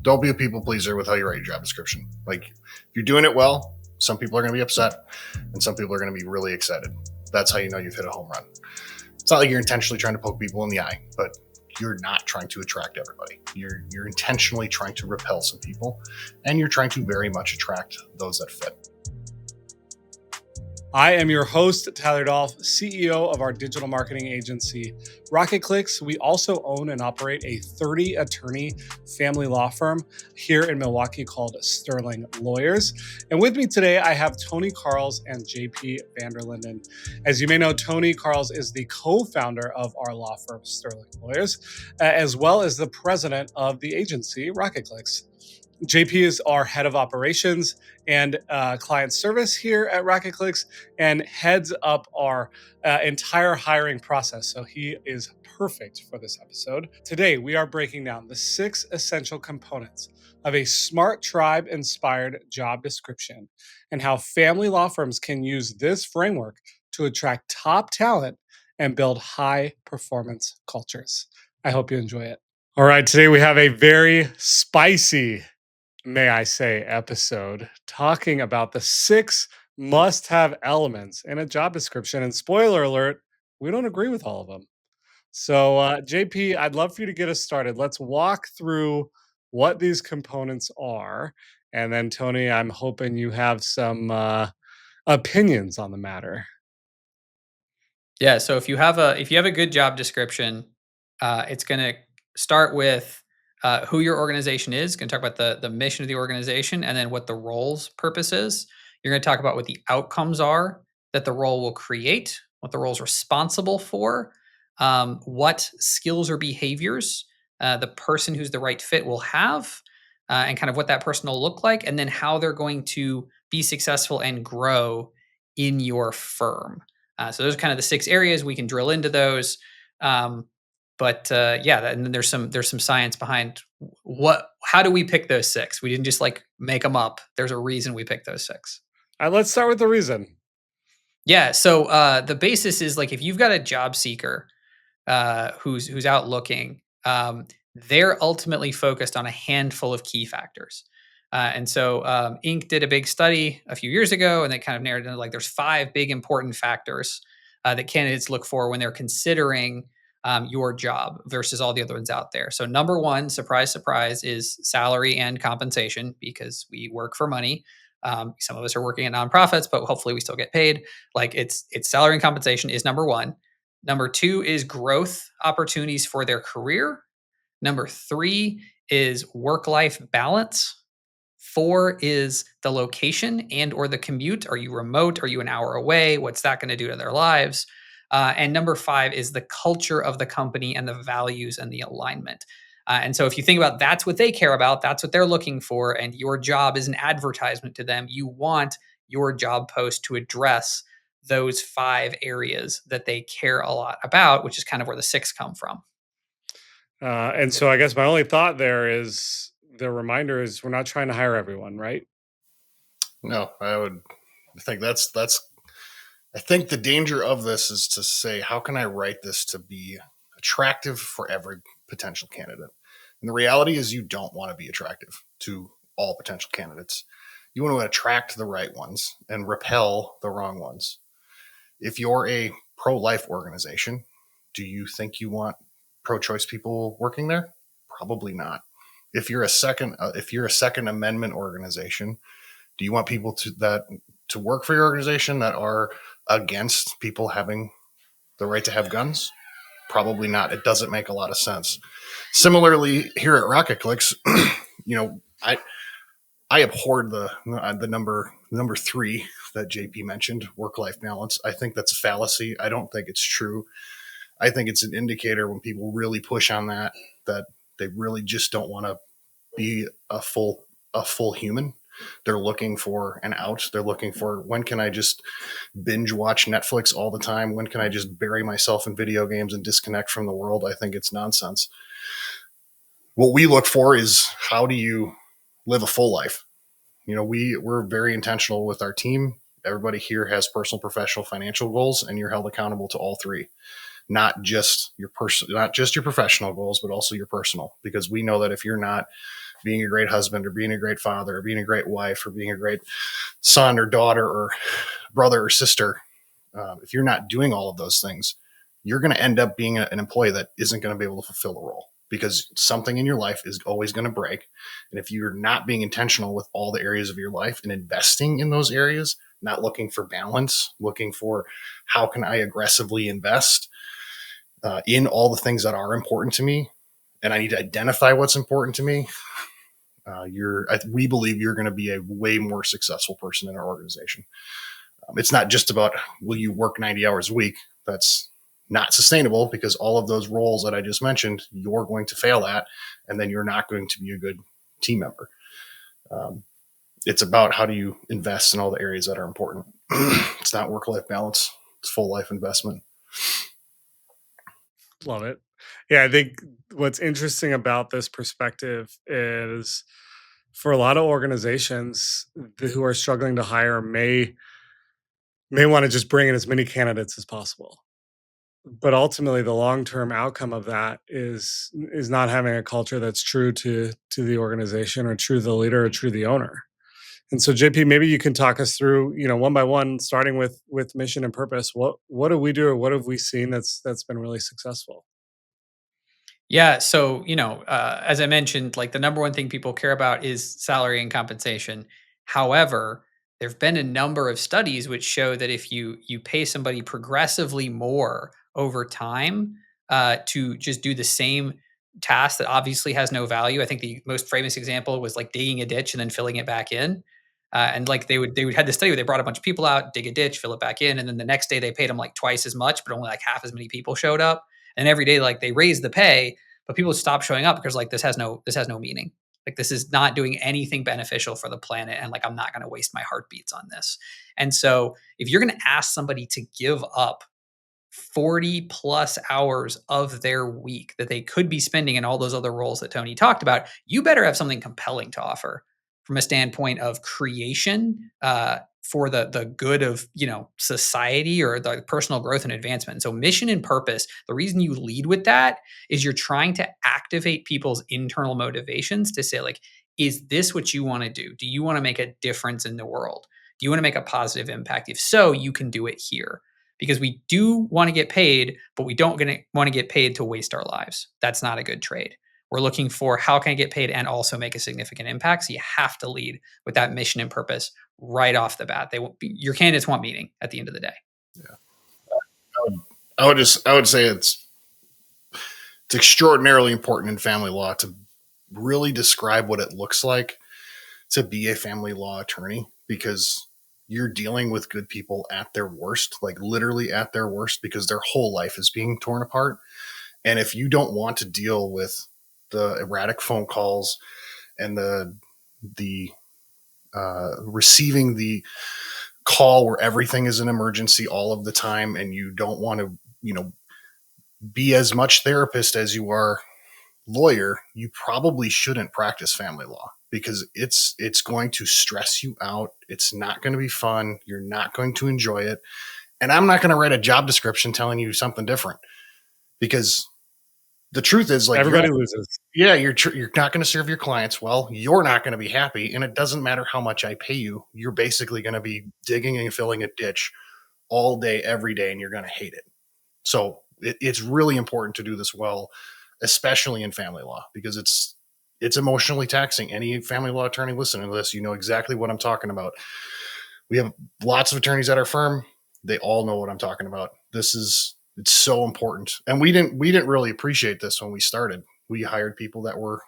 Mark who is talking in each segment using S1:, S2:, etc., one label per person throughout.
S1: Don't be a people pleaser with how you write your job description. Like, if you're doing it well, some people are going to be upset and some people are going to be really excited. That's how you know you've hit a home run. It's not like you're intentionally trying to poke people in the eye, but you're not trying to attract everybody. You're intentionally trying to repel some people, and you're trying to very much attract those that fit.
S2: I am your host, Tyler Dolph, CEO of our digital marketing agency, Rocket Clicks. We also own and operate a 30-attorney family law firm here in Milwaukee called Sterling Lawyers. And with me today, I have Tony Carls and JP Vanderlinden. As you may know, Tony Carls is the co-founder of our law firm, Sterling Lawyers, as well as the president of the agency, Rocket Clicks. JP is our head of operations and client service here at Rocket Clicks and heads up our entire hiring process. So he is perfect for this episode. Today, we are breaking down the 6 essential components of a smart tribe-inspired job description and how family law firms can use this framework to attract top talent and build high-performance cultures. I hope you enjoy it. All right, today we have a very spicy, may I say, episode talking about the 6 must-have elements in a job description. And spoiler alert, we don't agree with all of them. So, JP, I'd love for you to get us started. Let's walk through what these components are. And then, Tony, I'm hoping you have some opinions on the matter.
S3: Yeah. So if you have a good job description, it's going to start with who your organization is. Going to talk about the mission of the organization, and then what the role's purpose is. You're going to talk about what the outcomes are that the role will create, what the role's responsible for, what skills or behaviors the person who's the right fit will have, and kind of what that person will look like, and then how they're going to be successful and grow in your firm. So those are kind of the 6 areas. We can drill into those. And then there's some science behind how do we pick those 6? We didn't just like make them up. There's a reason we picked those 6.
S2: Let's start with the reason.
S3: Yeah. So the basis is like if you've got a job seeker who's out looking, they're ultimately focused on a handful of key factors. Inc. did a big study a few years ago, and they kind of narrowed it down like there's 5 big important factors that candidates look for when they're considering your job versus all the other ones out there. So number 1, surprise, surprise, is salary and compensation, because we work for money. Some of us are working at nonprofits, but hopefully we still get paid. Like it's salary and compensation is number 1. Number 2 is growth opportunities for their career. Number 3 is work-life balance. 4 is the location and or the commute. Are you remote? Are you an hour away? What's that going to do to their lives? And number 5 is the culture of the company and the values and the alignment. And so if you think about that's what they care about, that's what they're looking for, and your job is an advertisement to them, you want your job post to address those 5 areas that they care a lot about, which is kind of where the 6 come from.
S2: And so I guess my only thought there is the reminder is we're not trying to hire everyone, right?
S1: No, I think I think the danger of this is to say, how can I write this to be attractive for every potential candidate? And the reality is you don't want to be attractive to all potential candidates. You want to attract the right ones and repel the wrong ones. If you're a pro-life organization, do you think you want pro-choice people working there? Probably not. If you're a Second Amendment organization, do you want people to work for your organization that are against people having the right to have guns? Probably not. It doesn't make a lot of sense. Similarly, here at Rocket Clicks, I abhorred the number 3 that JP mentioned, work-life balance. I think that's a fallacy. I don't think it's true. I think it's an indicator when people really push on that they really just don't want to be a full human. They're looking for an out. They're looking for, when can I just binge watch Netflix all the time? When can I just bury myself in video games and disconnect from the world? I think it's nonsense. What we look for is, how do you live a full life? We're very intentional with our team. Everybody here has personal, professional, financial goals, and you're held accountable to all 3. Not just your professional goals, but also your personal, because we know that if you're not being a great husband or being a great father or being a great wife or being a great son or daughter or brother or sister, if you're not doing all of those things, you're going to end up being an employee that isn't going to be able to fulfill the role because something in your life is always going to break. And if you're not being intentional with all the areas of your life and investing in those areas, not looking for balance, looking for how can I aggressively invest in all the things that are important to me, and I need to identify what's important to me, we believe you're going to be a way more successful person in our organization. It's not just about will you work 90 hours a week. That's not sustainable because all of those roles that I just mentioned, you're going to fail at, and then you're not going to be a good team member. It's about how do you invest in all the areas that are important. It's not work-life balance. It's full life investment.
S2: Love it. Yeah, I think what's interesting about this perspective is for a lot of organizations who are struggling to hire may want to just bring in as many candidates as possible. But ultimately the long-term outcome of that is not having a culture that's true to the organization or true to the leader or true to the owner. And so JP, maybe you can talk us through, one by one, starting with mission and purpose. What do we do or what have we seen that's been really successful?
S3: Yeah. So, as I mentioned, like the number one thing people care about is salary and compensation. However, there have been a number of studies which show that if you pay somebody progressively more over time to just do the same task that obviously has no value. I think the most famous example was like digging a ditch and then filling it back in. And like they would had this study where they brought a bunch of people out, dig a ditch, fill it back in, and then the next day they paid them like twice as much, but only like half as many people showed up. And every day, like they raised the pay, but people stop showing up because like this has no meaning. Like this is not doing anything beneficial for the planet, and like I'm not going to waste my heartbeats on this. And so, if you're going to ask somebody to give up 40 plus hours of their week that they could be spending in all those other roles that Tony talked about, you better have something compelling to offer from a standpoint of creation for the good of society or the personal growth and advancement. So mission and purpose, the reason you lead with that is you're trying to activate people's internal motivations to say like, is this what you want to do? Do you want to make a difference in the world? Do you want to make a positive impact? If so, you can do it here because we do want to get paid, but we don't want to get paid to waste our lives. That's not a good trade. We're looking for how can I get paid and also make a significant impact. So you have to lead with that mission and purpose right off the bat. Your candidates want meaning at the end of the day.
S1: Yeah, I would say it's extraordinarily important in family law to really describe what it looks like to be a family law attorney because you're dealing with good people at their worst, like literally at their worst, because their whole life is being torn apart. And if you don't want to deal with the erratic phone calls and the receiving the call where everything is an emergency all of the time, and you don't want to, be as much therapist as you are lawyer, you probably shouldn't practice family law because it's going to stress you out. It's not going to be fun. You're not going to enjoy it. And I'm not going to write a job description telling you something different because the truth is like
S2: Everybody loses.
S1: Yeah, you're not going to serve your clients well. You're not going to be happy, and it doesn't matter how much I pay you. You're basically going to be digging and filling a ditch all day, every day, and you're going to hate it. So it's really important to do this well, especially in family law, because it's emotionally taxing. Any family law attorney listening to this, you know exactly what I'm talking about. We have lots of attorneys at our firm. They all know what I'm talking about. It's so important. And we didn't really appreciate this when we started. We hired people that were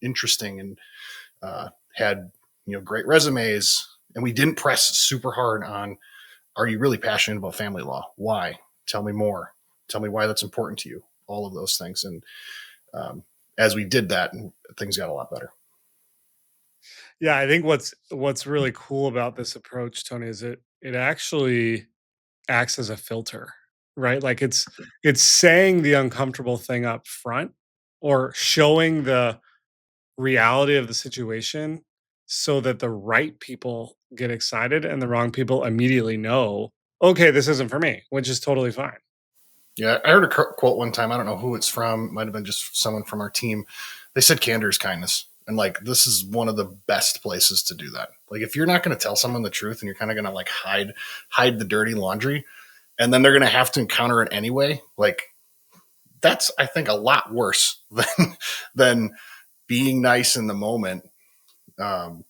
S1: interesting and had great resumes, and we didn't press super hard on, are you really passionate about family law? Why? Tell me more. Tell me why that's important to you. All of those things. And as we did that, things got a lot better.
S2: Yeah, I think what's really cool about this approach, Tony, is it actually acts as a filter, right? Like it's saying the uncomfortable thing up front or showing the reality of the situation so that the right people get excited and the wrong people immediately know, okay, this isn't for me, which is totally fine.
S1: Yeah, I heard a quote one time. I don't know who it's from. Might have been just someone from our team. They said candor is kindness. And like, this is one of the best places to do that. Like, if you're not going to tell someone the truth and you're kind of going to like hide the dirty laundry, and then they're going to have to encounter it anyway, like, that's, I think, a lot worse than being nice in the moment, um,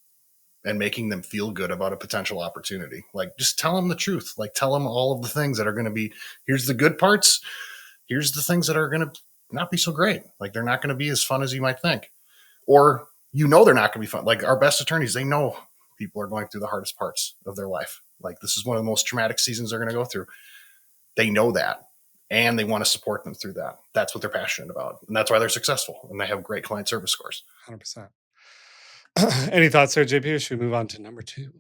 S1: and making them feel good about a potential opportunity. Like, just tell them the truth. Like, tell them all of the things that are going to be, here's the good parts, here's the things that are going to not be so great. Like, they're not going to be as fun as you might think. Or, they're not going to be fun. Like, our best attorneys, they know people are going through the hardest parts of their life. Like, this is one of the most traumatic seasons they're going to go through. They know that. And they want to support them through that. That's what they're passionate about. And that's why they're successful. And they have great client service scores.
S2: 100%. Any thoughts there, JP? Or should we move on to number 2?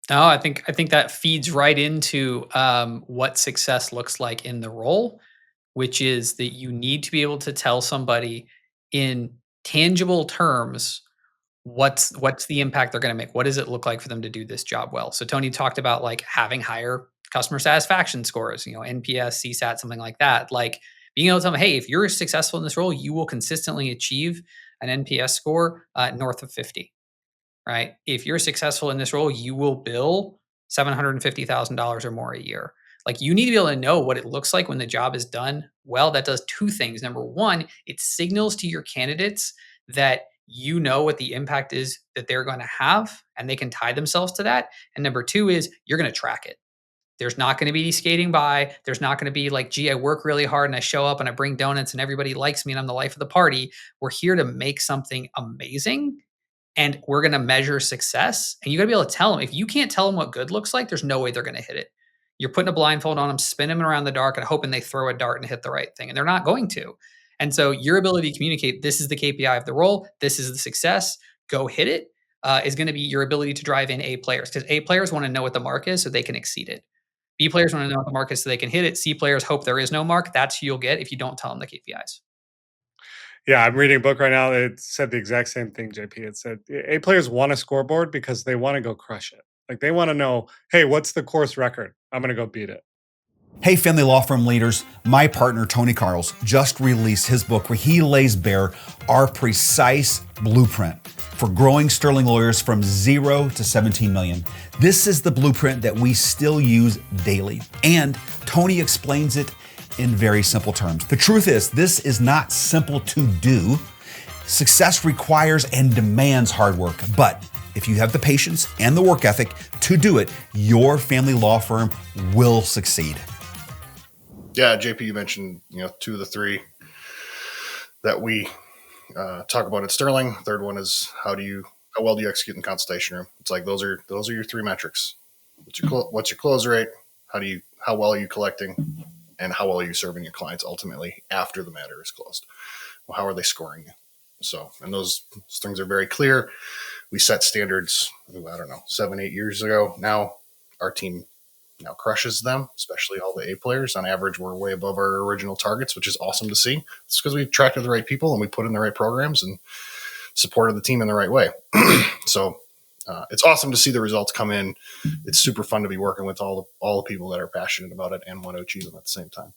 S3: No, I think that feeds right into what success looks like in the role, which is that you need to be able to tell somebody in tangible terms what's the impact they're going to make. What does it look like for them to do this job well? So Tony talked about like having higher customer satisfaction scores, NPS, CSAT, something like that. Like being able to tell them, hey, if you're successful in this role, you will consistently achieve an NPS score north of 50. Right? If you're successful in this role, you will bill $750,000 or more a year. Like you need to be able to know what it looks like when the job is done well. That does two things. Number one, it signals to your candidates that you know what the impact is that they're going to have and they can tie themselves to that. And number two is you're going to track it. There's not going to be skating by. There's not going to be like, gee, I work really hard and I show up and I bring donuts and everybody likes me and I'm the life of the party. We're here to make something amazing and we're going to measure success. And you got to be able to tell them. If you can't tell them what good looks like, there's no way they're going to hit it. You're putting a blindfold on them, spinning them around the dark, and hoping they throw a dart and hit the right thing. And they're not going to. And so your ability to communicate, this is the KPI of the role, this is the success, go hit it, is going to be your ability to drive in A players. Because A players want to know what the mark is so they can exceed it. B players want to know what the mark is so they can hit it. C players hope there is no mark. That's who you'll get if you don't tell them the KPIs.
S2: Yeah, I'm reading a book right now. It said the exact same thing, JP. It said A players want a scoreboard because they want to go crush it. Like they want to know, hey, what's the course record? I'm going to go beat it.
S4: Hey, family law firm leaders. My partner, Tony Carls, just released his book where he lays bare our precise blueprint for growing Sterling lawyers from 0 to 17 million. This is the blueprint that we still use daily. And Tony explains it in very simple terms. The truth is, this is not simple to do. Success requires and demands hard work, but if you have the patience and the work ethic to do it, your family law firm will succeed.
S1: Yeah, JP, you mentioned, two of the three that we talk about at Sterling. Third one is how well do you execute in the consultation room? It's like those are your three metrics. What's your close rate? How well are you collecting? And how well are you serving your clients ultimately after the matter is closed? Well, how are they scoring you? So, and those things are very clear. We set standards, 7, 8 years ago. Now our team now crushes them, especially all the A players. On average, we're way above our original targets, which is awesome to see. It's because we attracted the right people and we put in the right programs and supported the team in the right way. So it's awesome to see the results come in. It's super fun to be working with all the people that are passionate about it and want to achieve them at the same time.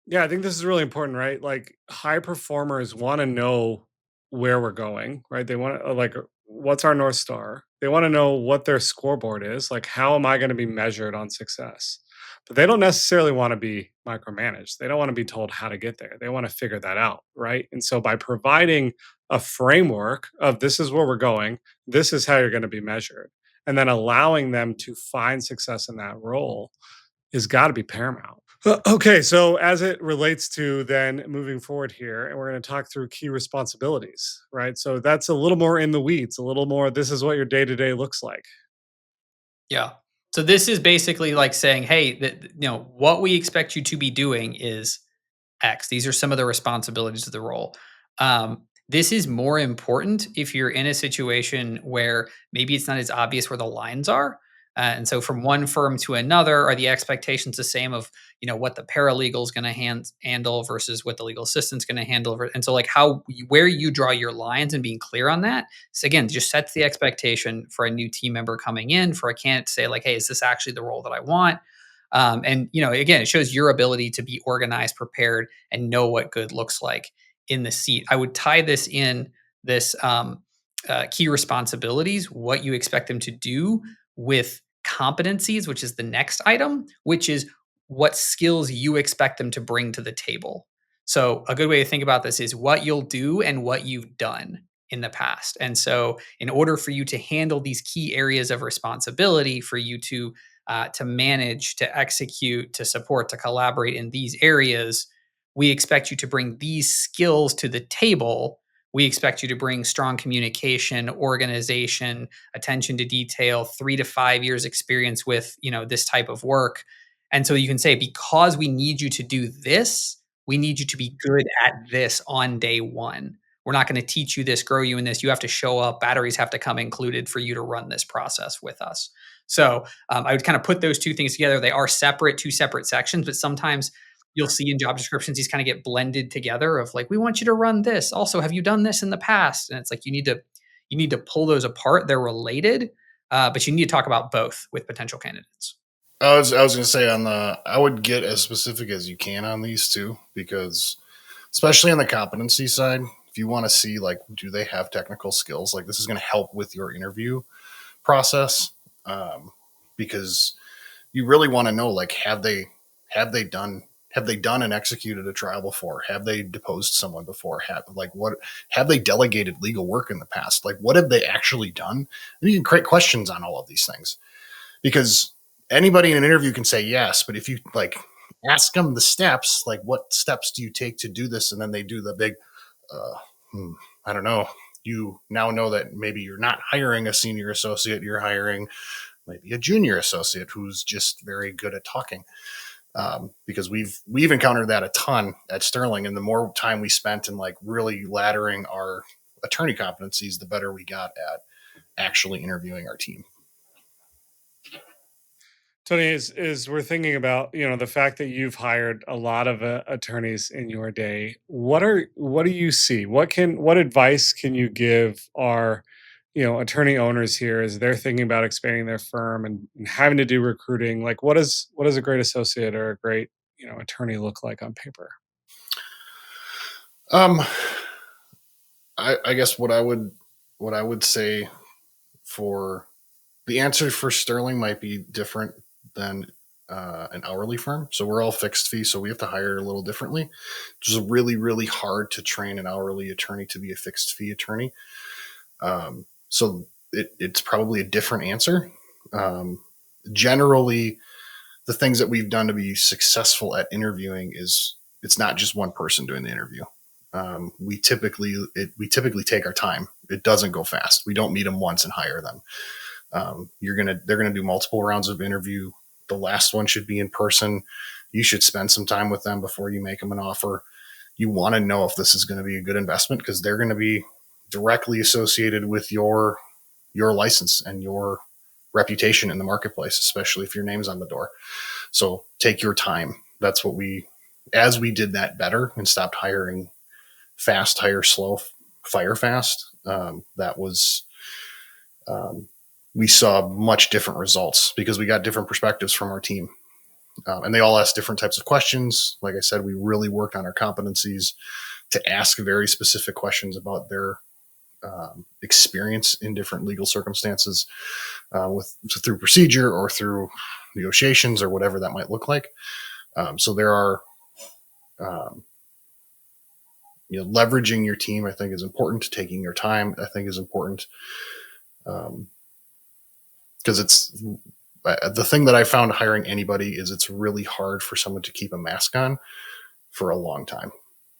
S2: Yeah, I think this is really important, right? Like high performers want to know where we're going, right? They want to like what's our North Star? They want to know what their scoreboard is, like how am I going to be measured on success? But they don't necessarily want to be micromanaged. They don't want to be told how to get there. They want to figure that out, right? And so by providing a framework of this is where we're going, this is how you're going to be measured, and then allowing them to find success in that role has got to be paramount. Okay, so as it relates to then moving forward here, and we're going to talk through key responsibilities, right? So that's a little more in the weeds, a little more, this is what your day to day looks like.
S3: Yeah. So this is basically like saying, hey, what we expect you to be doing is X. These are some of the responsibilities of the role. This is more important if you're in a situation where maybe it's not as obvious where the lines are. And so from one firm to another, are the expectations the same of, what the paralegal is going to handle versus what the legal assistant's going to handle? And so like where you draw your lines and being clear on that. So again, just sets the expectation for a new team member coming in for a candidate to say like, hey, is this actually the role that I want? And again, it shows your ability to be organized, prepared, and know what good looks like in the seat. I would tie this in this key responsibilities, what you expect them to do, with competencies, which is the next item, which is what skills you expect them to bring to the table. So a good way to think about this is what you'll do and what you've done in the past. And so in order for you to handle these key areas of responsibility, for you to manage, to execute, to support, to collaborate in these areas, we expect you to bring these skills to the table. We expect you to bring strong communication, organization, attention to detail, 3 to 5 years experience with, this type of work. And so you can say, because we need you to do this, we need you to be good at this on day one. We're not going to teach you this, grow you in this. You have to show up. Batteries have to come included for you to run this process with us. So I would kind of put those two things together. They are separate, two separate sections, but sometimes you'll see in job descriptions these kind of get blended together of like, we want you to run this. Also, have you done this in the past? And it's like you need to pull those apart. They're related, but you need to talk about both with potential candidates.
S1: I was going to say I would get as specific as you can on these too, because especially on the competency side, if you want to see like, do they have technical skills? Like this is going to help with your interview process, because you really want to know like, have they done and executed a trial before? Have they deposed someone before? Have they delegated legal work in the past? Like what have they actually done? And you can create questions on all of these things, because anybody in an interview can say yes, but if you like ask them the steps, like what steps do you take to do this, and then they do the big, uh, I don't know. You now know that maybe you're not hiring a senior associate, you're hiring maybe a junior associate who's just very good at talking. Because we've encountered that a ton at Sterling, and the more time we spent in like really laddering our attorney competencies, the better we got at actually interviewing our team.
S2: Tony, is we're thinking about the fact that you've hired a lot of attorneys in your day. What do you see? What advice can you give our attorney owners here as they're thinking about expanding their firm and having to do recruiting? Like what does a great associate or a great attorney look like on paper?
S1: Um, I guess what I would say for the answer for Sterling might be different than an hourly firm. So we're all fixed fee, so we have to hire a little differently. It's just really, really hard to train an hourly attorney to be a fixed fee attorney. So it's probably a different answer. Generally, the things that we've done to be successful at interviewing is it's not just one person doing the interview. We typically take our time. It doesn't go fast. We don't meet them once and hire them. They're gonna do multiple rounds of interview. The last one should be in person. You should spend some time with them before you make them an offer. You want to know if this is going to be a good investment, because they're going to be directly associated with your license and your reputation in the marketplace, especially if your name's on the door. So take your time. That's what as we did that better and stopped hiring fast, hire slow, fire fast. We saw much different results because we got different perspectives from our team. And they all asked different types of questions. Like I said, we really worked on our competencies to ask very specific questions about their experience in different legal circumstances, through procedure or through negotiations or whatever that might look like. So there are, leveraging your team, I think, is important. Taking your time, I think, is important. Because it's the thing that I found hiring anybody is it's really hard for someone to keep a mask on for a long time.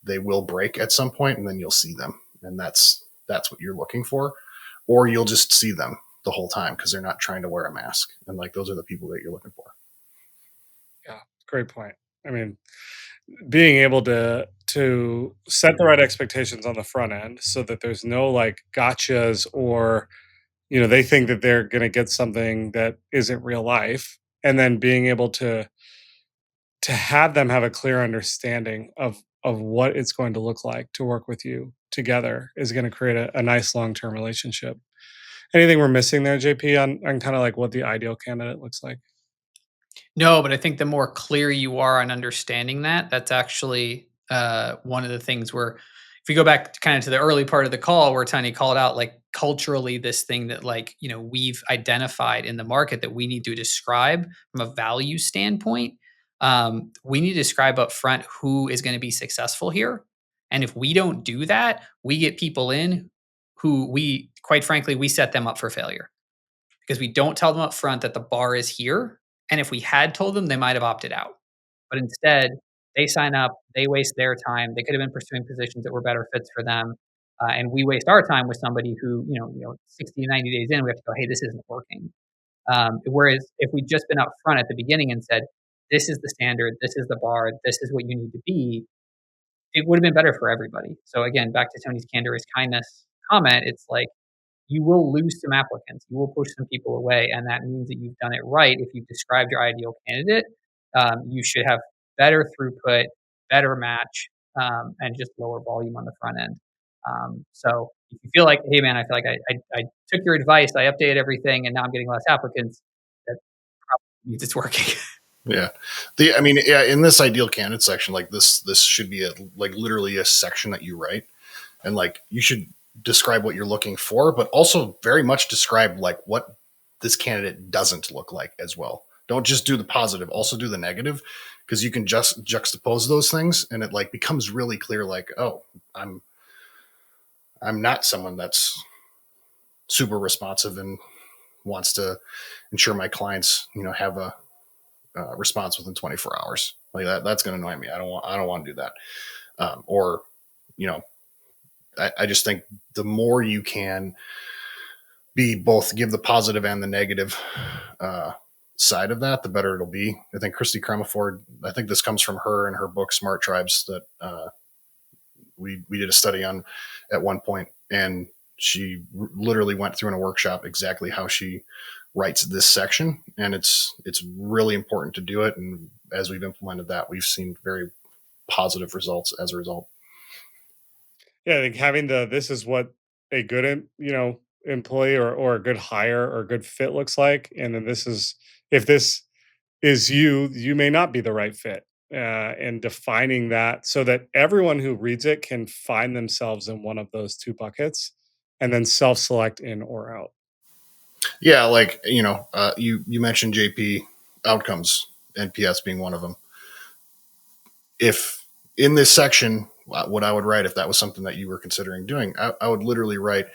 S1: They will break at some point, and then you'll see them, and that's what you're looking for, or you'll just see them the whole time because they're not trying to wear a mask, and like those are the people that you're looking for.
S2: Yeah, great point. I mean, being able to set the right expectations on the front end so that there's no like gotchas or they think that they're going to get something that isn't real life, and then being able to have them have a clear understanding of what it's going to look like to work with you together is going to create a nice long-term relationship. Anything we're missing there, JP, on kind of like what the ideal candidate looks like?
S3: No, but I think the more clear you are on understanding that, that's actually one of the things where if we go back to kind of to the early part of the call where Tony called out like culturally this thing that like, we've identified in the market that we need to describe from a value standpoint. We need to describe up front who is going to be successful here. And if we don't do that, we get people in who we, quite frankly, we set them up for failure because we don't tell them up front that the bar is here. And if we had told them, they might have opted out. But instead, they sign up, they waste their time. They could have been pursuing positions that were better fits for them. And we waste our time with somebody who, 60 to 90 days in, we have to go, hey, this isn't working. Whereas if we'd just been upfront at the beginning and said, this is the standard, this is the bar, this is what you need to be, it would have been better for everybody. So again, back to Tony's candor is kindness comment, it's like you will lose some applicants. You will push some people away, and that means that you've done it right. If you've described your ideal candidate, you should have better throughput, better match, and just lower volume on the front end. So if you feel like, hey man, I feel like I took your advice, I updated everything, and now I'm getting less applicants, that probably means it's working.
S1: Yeah. I mean, yeah, in this ideal candidate section, like this should be like literally a section that you write, and like you should describe what you're looking for, but also very much describe like what this candidate doesn't look like as well. Don't just do the positive, also do the negative, because you can just juxtapose those things and it like becomes really clear like, oh, I'm not someone that's super responsive and wants to ensure my clients, have a response within 24 hours. Like that's going to annoy me. I don't want to do that. Or, you know, I just think the more you can be both give the positive and the negative side of that, the better it'll be. I think Christy Cremaford, I think this comes from her and her book Smart Tribes that we did a study on at one point, and she literally went through in a workshop exactly how she writes this section, and it's really important to do it. And as we've implemented that, we've seen very positive results as a result.
S2: Yeah, I think having this is what a good employee or a good hire or a good fit looks like, and then this is if this is you may not be the right fit. And defining that so that everyone who reads it can find themselves in one of those two buckets and then self-select in or out.
S1: Yeah, like you mentioned JP outcomes, NPS being one of them. If in this section, what I would write if that was something that you were considering doing, I would literally write,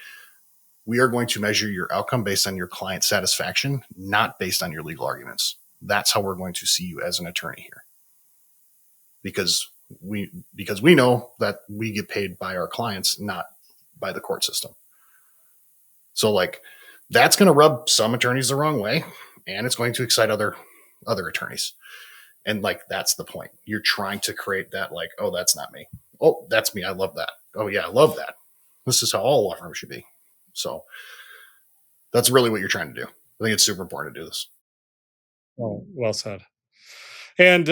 S1: we are going to measure your outcome based on your client satisfaction, not based on your legal arguments. That's how we're going to see you as an attorney here. Because we know that we get paid by our clients, not by the court system. So like that's going to rub some attorneys the wrong way, and it's going to excite other attorneys. And like that's the point. You're trying to create that like, oh, that's not me. Oh, that's me. I love that. Oh yeah, I love that. This is how all law firms should be. So that's really what you're trying to do. I think it's super important to do this.
S2: Well said. And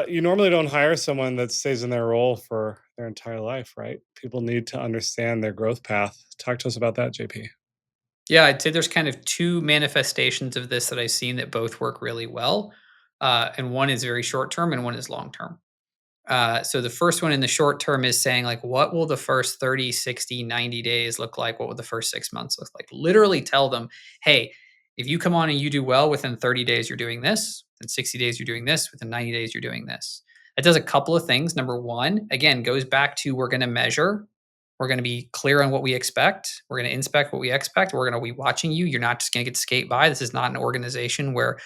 S2: you normally don't hire someone that stays in their role for their entire life, right? People need to understand their growth path. Talk to us about that, JP.
S3: Yeah, I'd say there's kind of two manifestations of this that I've seen that both work really well. And one is very short term and one is long term. So the first one in the short term is saying like, what will the first 30, 60, 90 days look like? What will the first 6 months look like? Literally tell them, hey, if you come on and you do well within 30 days, you're doing this. Within 60 days, you're doing this. Within 90 days, you're doing this. It does a couple of things. Number one, again, goes back to we're going to measure. We're going to be clear on what we expect. We're going to inspect what we expect. We're going to be watching you. You're not just going to get to skate by. This is not an organization where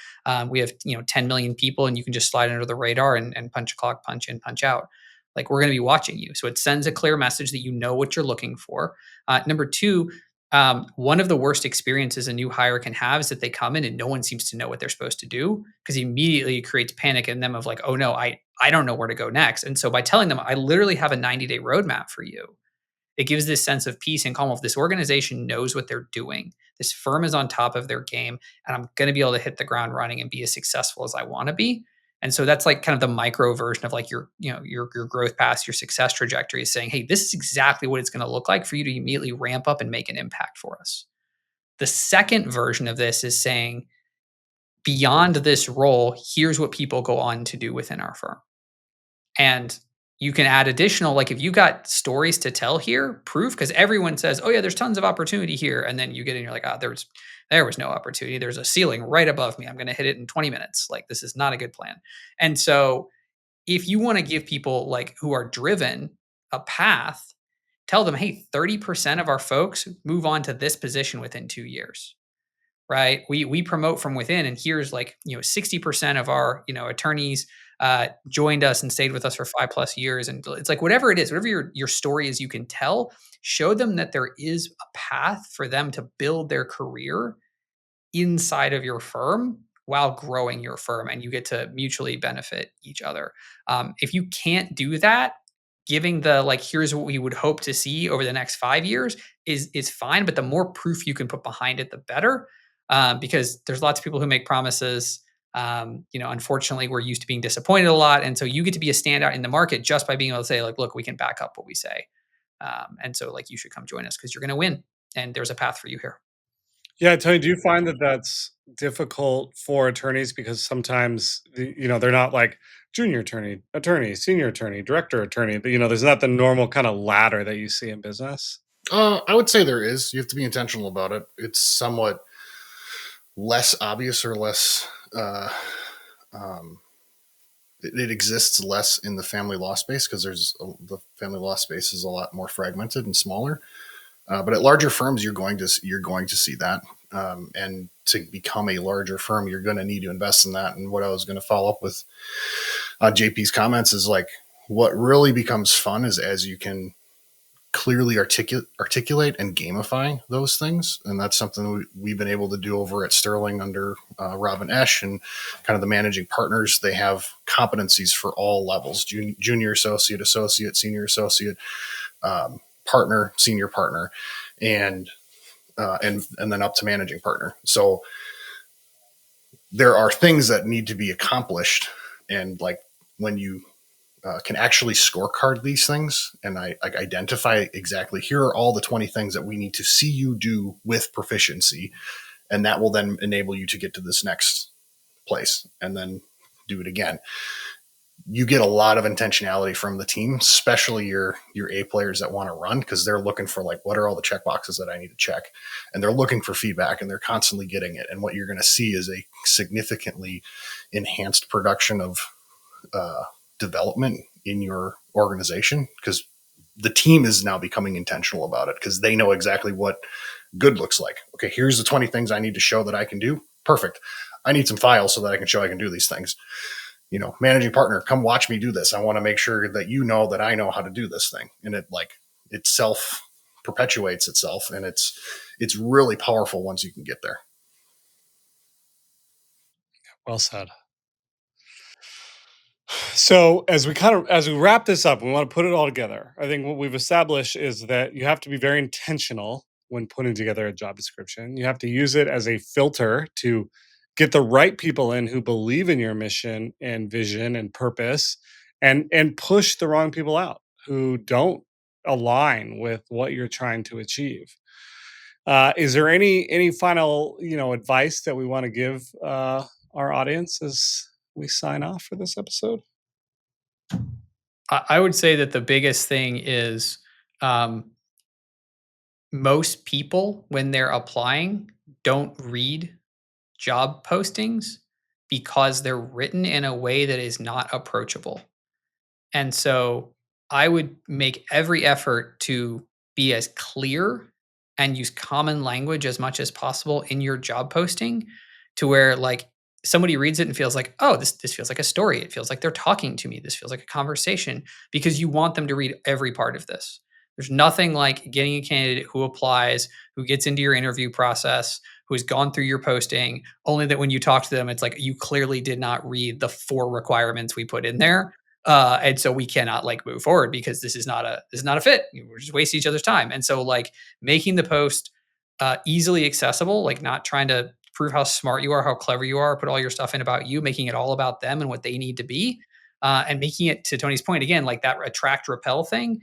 S3: we have 10 million people and you can just slide under the radar and punch a clock, punch in, punch out. Like we're going to be watching you. So it sends a clear message that you know what you're looking for. Number two, one of the worst experiences a new hire can have is that they come in and no one seems to know what they're supposed to do because immediately it creates panic in them of like, oh no, I don't know where to go next. And so by telling them, I literally have a 90-day roadmap for you, it gives this sense of peace and calm of this organization knows what they're doing. This firm is on top of their game, and I'm going to be able to hit the ground running and be as successful as I want to be. And so that's like kind of the micro version of like your growth path, your success trajectory is saying, hey, this is exactly what it's going to look like for you to immediately ramp up and make an impact for us. The second version of this is saying, beyond this role, here's what people go on to do within our firm. And you can add additional, like if you got stories to tell here, proof, because everyone says, oh yeah, there's tons of opportunity here. And then you get in, you're like, ah, there was no opportunity. There's a ceiling right above me. I'm going to hit it in 20 minutes. Like this is not a good plan. And so if you want to give people like who are driven a path, tell them, hey, 30% of our folks move on to this position within 2 years, right? We promote from within, and here's like 60% of our attorneys joined us and stayed with us for 5+ years, and it's like whatever it is, whatever your story is, you can tell, show them that there is a path for them to build their career inside of your firm while growing your firm, and you get to mutually benefit each other. If you can't do that, giving the like here's what we would hope to see over the next 5 years is fine, but the more proof you can put behind it, the better. Because there's lots of people who make promises. Unfortunately, we're used to being disappointed a lot, and so you get to be a standout in the market just by being able to say, like, look, we can back up what we say, and so like you should come join us because you're going to win, and there's a path for you here.
S2: Yeah, Tony, do you find that that's difficult for attorneys because sometimes they're not like junior attorney, senior attorney, director attorney. There's not the normal kind of ladder that you see in business.
S1: I would say there is. You have to be intentional about it. It's somewhat less obvious or less. It exists less in the family law space because the family law space is a lot more fragmented and smaller. But at larger firms, you're going to see that. And to become a larger firm, you're going to need to invest in that. And what I was going to follow up with JP's comments is like what really becomes fun is as you can clearly articulate and gamify those things. And that's something we've been able to do over at Sterling under Robin Esch and kind of the managing partners. They have competencies for all levels: junior associate, senior associate, partner, senior partner, and then up to managing partner. So there are things that need to be accomplished, and like when you can actually scorecard these things and I like identify exactly here are all the 20 things that we need to see you do with proficiency, and that will then enable you to get to this next place and then do it again. You get a lot of intentionality from the team, especially your A players that want to run, because they're looking for like, what are all the check boxes that I need to check? And they're looking for feedback and they're constantly getting it. And what you're going to see is a significantly enhanced production of development in your organization, because the team is now becoming intentional about it because they know exactly what good looks like. Okay, here's the 20 things I need to show that I can do. Perfect. I need some files so that I can show I can do these things. Managing partner, come watch me do this. I want to make sure that you know that I know how to do this thing. And it self perpetuates itself, and it's really powerful once you can get there.
S2: Well said. So as we wrap this up, we want to put it all together. I think what we've established is that you have to be very intentional when putting together a job description. You have to use it as a filter to get the right people in who believe in your mission and vision and purpose, and push the wrong people out who don't align with what you're trying to achieve. Is there any final advice that we want to give our audience as we sign off for this episode?
S3: I would say that the biggest thing is most people, when they're applying, don't read job postings because they're written in a way that is not approachable. And so I would make every effort to be as clear and use common language as much as possible in your job posting, to where like somebody reads it and feels like, oh, this feels like a story. It feels like they're talking to me. This feels like a conversation, because you want them to read every part of this. There's nothing like getting a candidate who applies, who gets into your interview process, who has gone through your posting, only that when you talk to them, it's like you clearly did not read the 4 requirements we put in there. And so we cannot like move forward because this is not a fit. We're just wasting each other's time. And so like making the post easily accessible, like not trying to prove how smart you are, how clever you are, put all your stuff in about you, making it all about them and what they need to be. And making it, to Tony's point again, like that attract repel thing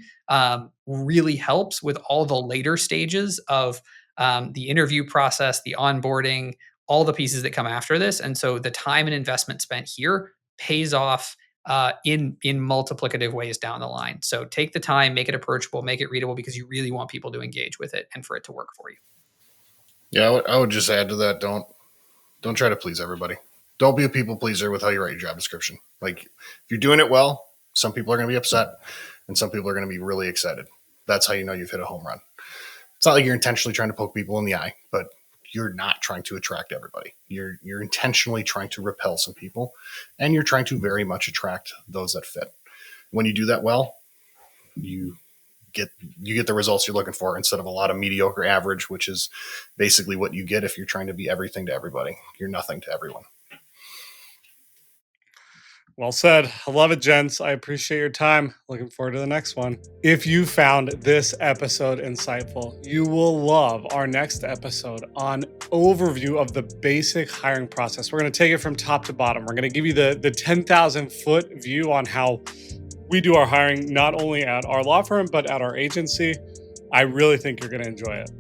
S3: really helps with all the later stages of the interview process, the onboarding, all the pieces that come after this. And so the time and investment spent here pays off in multiplicative ways down the line. So take the time, make it approachable, make it readable, because you really want people to engage with it and for it to work for you.
S1: Yeah, I would just add to that. Don't try to please everybody. Don't be a people pleaser with how you write your job description. Like, if you're doing it well, some people are going to be upset and some people are going to be really excited. That's how you know you've hit a home run. It's not like you're intentionally trying to poke people in the eye, but you're not trying to attract everybody. You're intentionally trying to repel some people, and you're trying to very much attract those that fit. When you do that well, you get the results you're looking for, instead of a lot of mediocre average, which is basically what you get if you're trying to be everything to everybody. You're nothing to everyone.
S2: Well said. I love it, gents. I appreciate your time. Looking forward to the next one. If you found this episode insightful, you will love our next episode on overview of the basic hiring process. We're going to take it from top to bottom. We're going to give you the 10,000 foot view on how we do our hiring, not only at our law firm, but at our agency. I really think you're going to enjoy it.